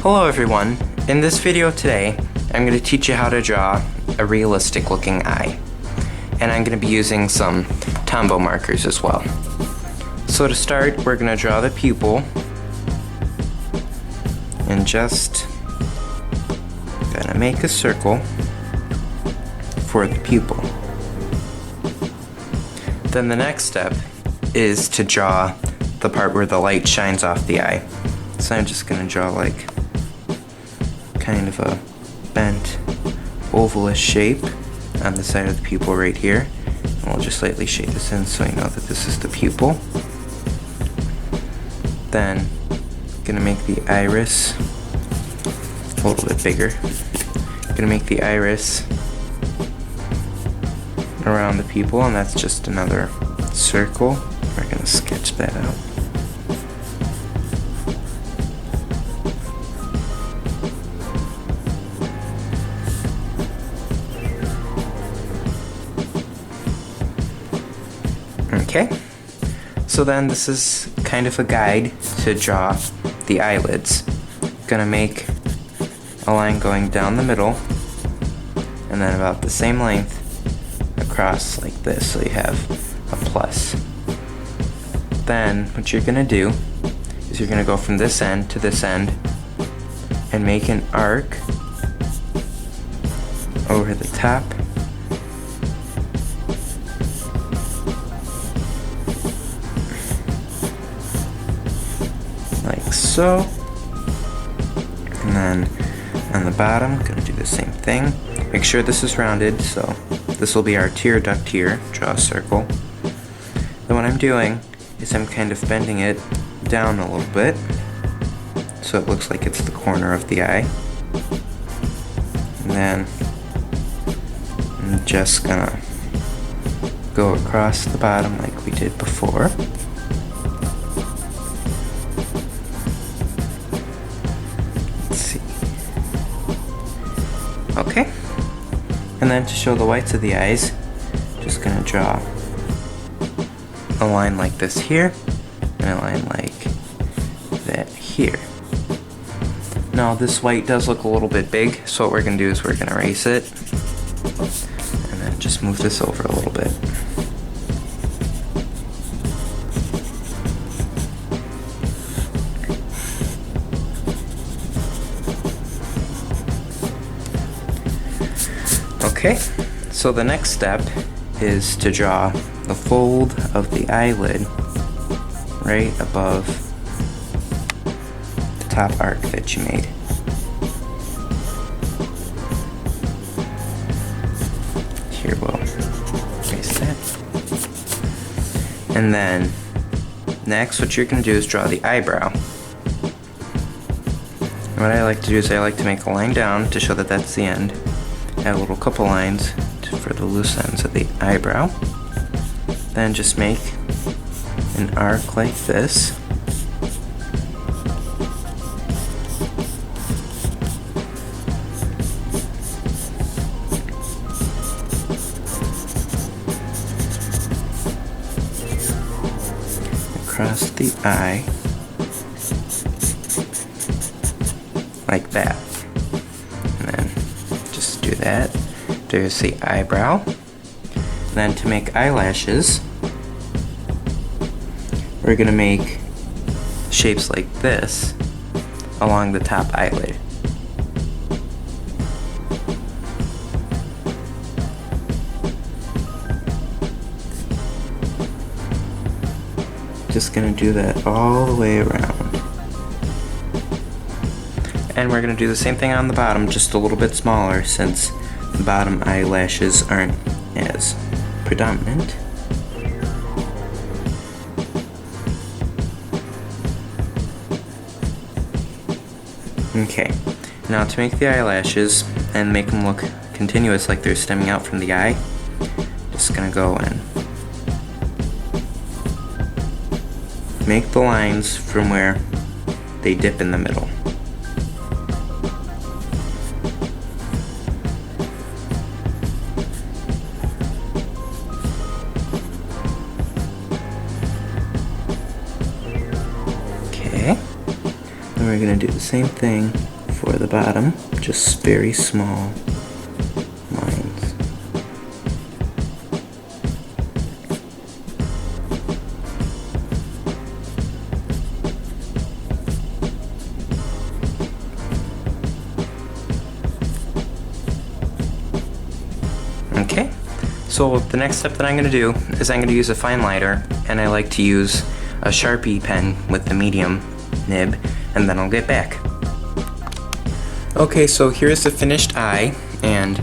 Hello everyone, in this video today I'm going to teach you how to draw a realistic looking eye, and I'm going to be using some Tombow markers as well. So to start, we're going to draw the pupil and just going to make a circle for the pupil. Then the next step is to draw the part where the light shines off the eye. So I'm just going to draw like kind of a bent ovalish shape on the side of the pupil right here. And we'll just lightly shade this in so you know that this is the pupil. Then I'm going to make the iris a little bit bigger. I'm going to make the iris around the pupil, and that's just another circle. We're going to sketch that out. Okay, so then this is kind of a guide to draw the eyelids. Gonna make a line going down the middle and then about the same length across like this, so you have a plus. Then what you're gonna do is you're gonna go from this end to this end and make an arc over the top. Like so. And then on the bottom, I'm gonna do the same thing. Make sure this is rounded, so this will be our tear duct here. Draw a circle. Then what I'm doing is I'm kind of bending it down a little bit so it looks like it's the corner of the eye. And then I'm just gonna go across the bottom like we did before. Okay, and then to show the whites of the eyes, just gonna draw a line like this here, and a line like that here. Now this white does look a little bit big, so what we're gonna do is we're gonna erase it, and then just move this over a little bit. Okay, so the next step is to draw the fold of the eyelid right above the top arc that you made. Here we'll erase that. And then next what you're going to do is draw the eyebrow. And what I like to do is I like to make a line down to show that that's the end. Add a little couple lines for the loose ends of the eyebrow. Then just make an arc like this. Across the eye. Like that. Do that. There's the eyebrow. Then to make eyelashes, we're gonna make shapes like this along the top eyelid. Just gonna do that all the way around. And we're going to do the same thing on the bottom, just a little bit smaller since the bottom eyelashes aren't as predominant. Okay, now to make the eyelashes and make them look continuous like they're stemming out from the eye, just going to go and make the lines from where they dip in the middle. Okay, and we're going to do the same thing for the bottom, just very small lines. Okay, so the next step that I'm going to do is I'm going to use a fine liner, and I like to use a Sharpie pen with the medium nib, and then I'll get back. Okay, so here's the finished eye, and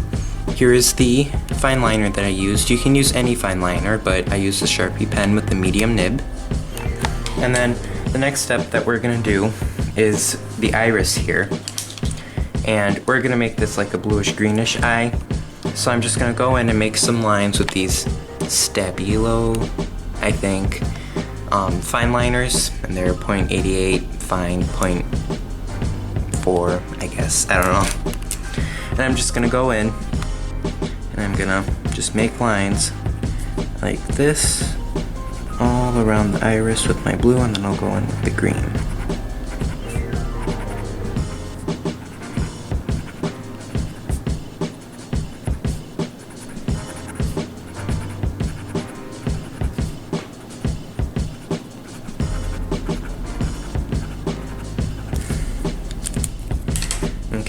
here is the fine liner that I used. You can use any fine liner, but I used a Sharpie pen with the medium nib. And then the next step that we're going to do is the iris here, and we're going to make this like a bluish greenish eye. So I'm just going to go in and make some lines with these Stabilo, I think, fine liners, and they're 0.88, fine 0.4, I guess, I don't know. And I'm just going to go in, and I'm going to just make lines like this all around the iris with my blue, and then I'll go in with the green.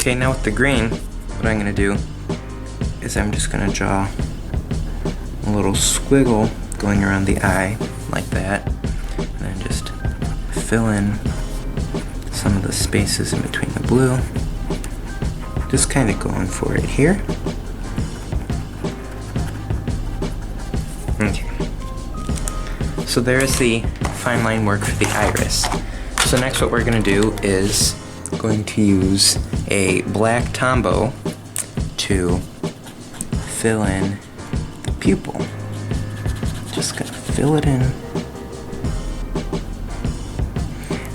Okay, now with the green, what I'm going to do is I'm just going to draw a little squiggle going around the eye, like that, and then just fill in some of the spaces in between the blue. Just kind of going for it here. Okay. So there's the fine line work for the iris. So next what we're going to do is going to use a black Tombow to fill in the pupil. Just gonna fill it in.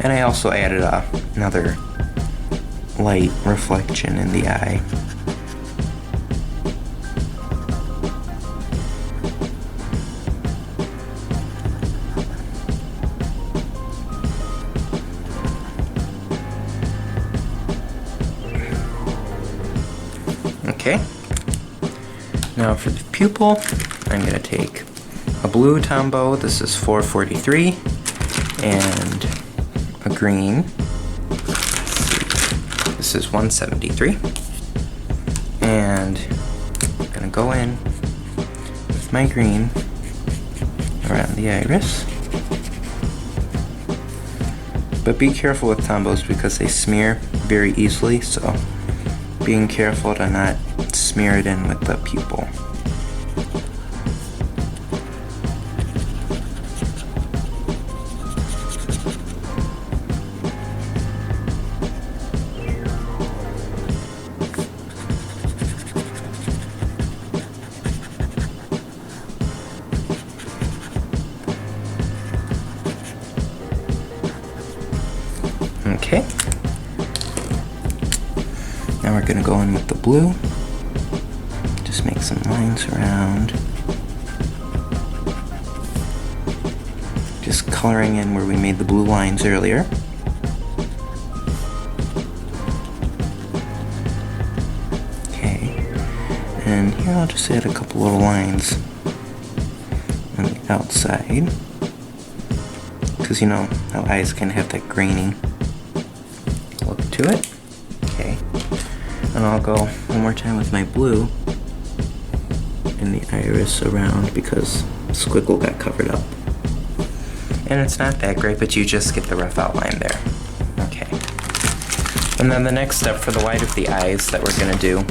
And I also added another light reflection in the eye. Okay, now for the pupil, I'm going to take a blue Tombow, this is 443, and a green, this is 173, and I'm going to go in with my green around the iris. But be careful with Tombows because they smear very easily, so being careful to not smear it in with the pupil. Okay. Now we're going to go in with the blue. Just make some lines around. Just coloring in where we made the blue lines earlier. Okay. And here I'll just add a couple little lines on the outside. Because you know how eyes kind of have that grainy look to it. Okay. And I'll go one more time with my blue in the iris around because the squiggle got covered up. And it's not that great, but you just get the rough outline there. Okay. And then the next step for the white of the eyes that we're going to do,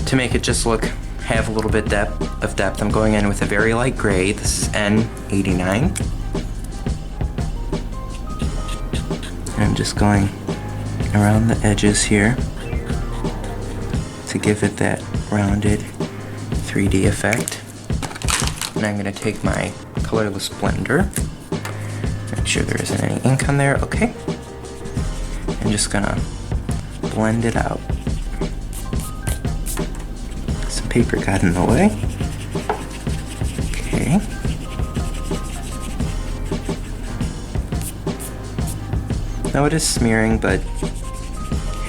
to make it just have a little bit of depth, I'm going in with a very light gray. This is N89. And I'm just going around the edges here to give it that rounded 3D effect. And I'm going to take my colorless blender, make sure there isn't any ink on there, okay. I'm just going to blend it out. Some paper got in the way. Okay. Now it is smearing, but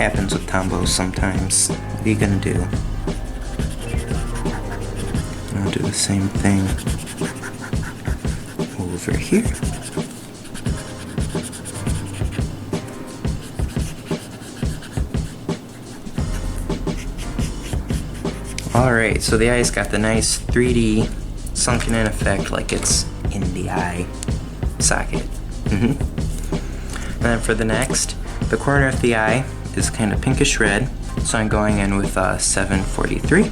Happens with Tombos sometimes. What are you gonna do? And I'll do the same thing over here. Alright, so the eye's got the nice 3D sunken in effect like it's in the eye socket. And then for the next, the corner of the eye is kind of pinkish red, so I'm going in with 743.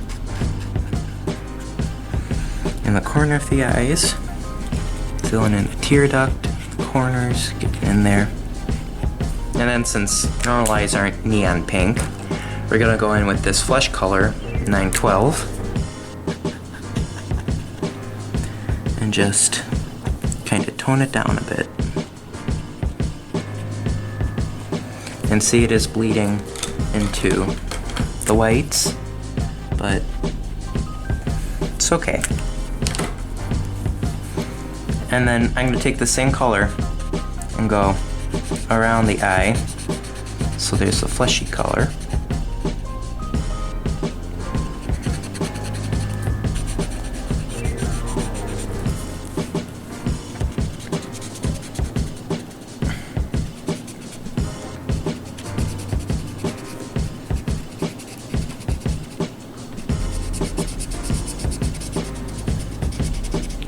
In the corner of the eyes, filling in the tear duct, corners, getting in there. And then since normal eyes aren't neon pink, we're gonna go in with this flesh color, 912, and just kind of tone it down a bit. And see, it is bleeding into the whites, but it's okay. And then I'm going to take the same color and go around the eye, so there's the fleshy color.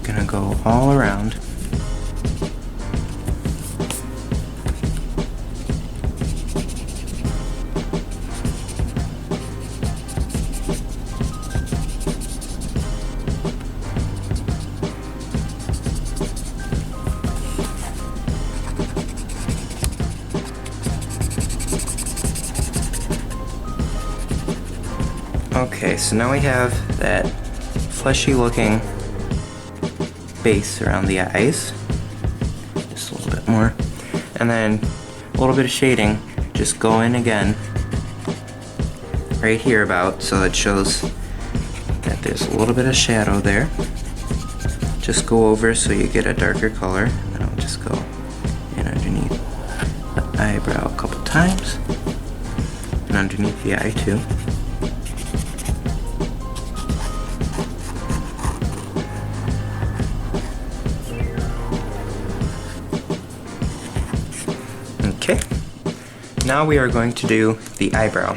Gonna go all around. Okay, so now we have that fleshy looking base around the eyes, just a little bit more, and then a little bit of shading. Just go in again right here about, so it shows that there's a little bit of shadow there. Just go over so you get a darker color, and I'll just go in underneath the eyebrow a couple times, and underneath the eye too. Okay, now we are going to do the eyebrow,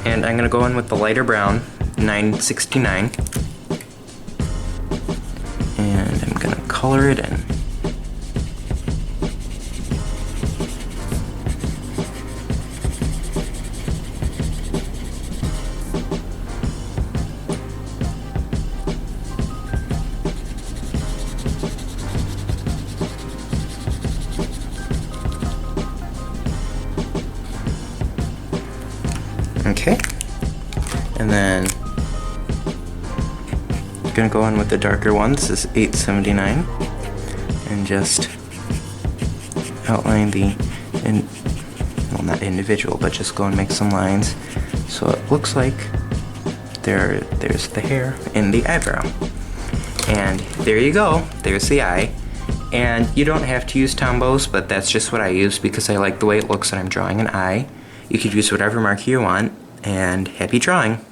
and I'm going to go in with the lighter brown, 969, and I'm going to color it in. Okay, and then I'm gonna go in with the darker one. This is 879, and just outline the, well, not individual, but just go and make some lines so it looks like there's the hair in the eyebrow. And there you go, there's the eye. And you don't have to use Tombos, but that's just what I use because I like the way it looks when I'm drawing an eye. You could use whatever marker you want, and happy drawing!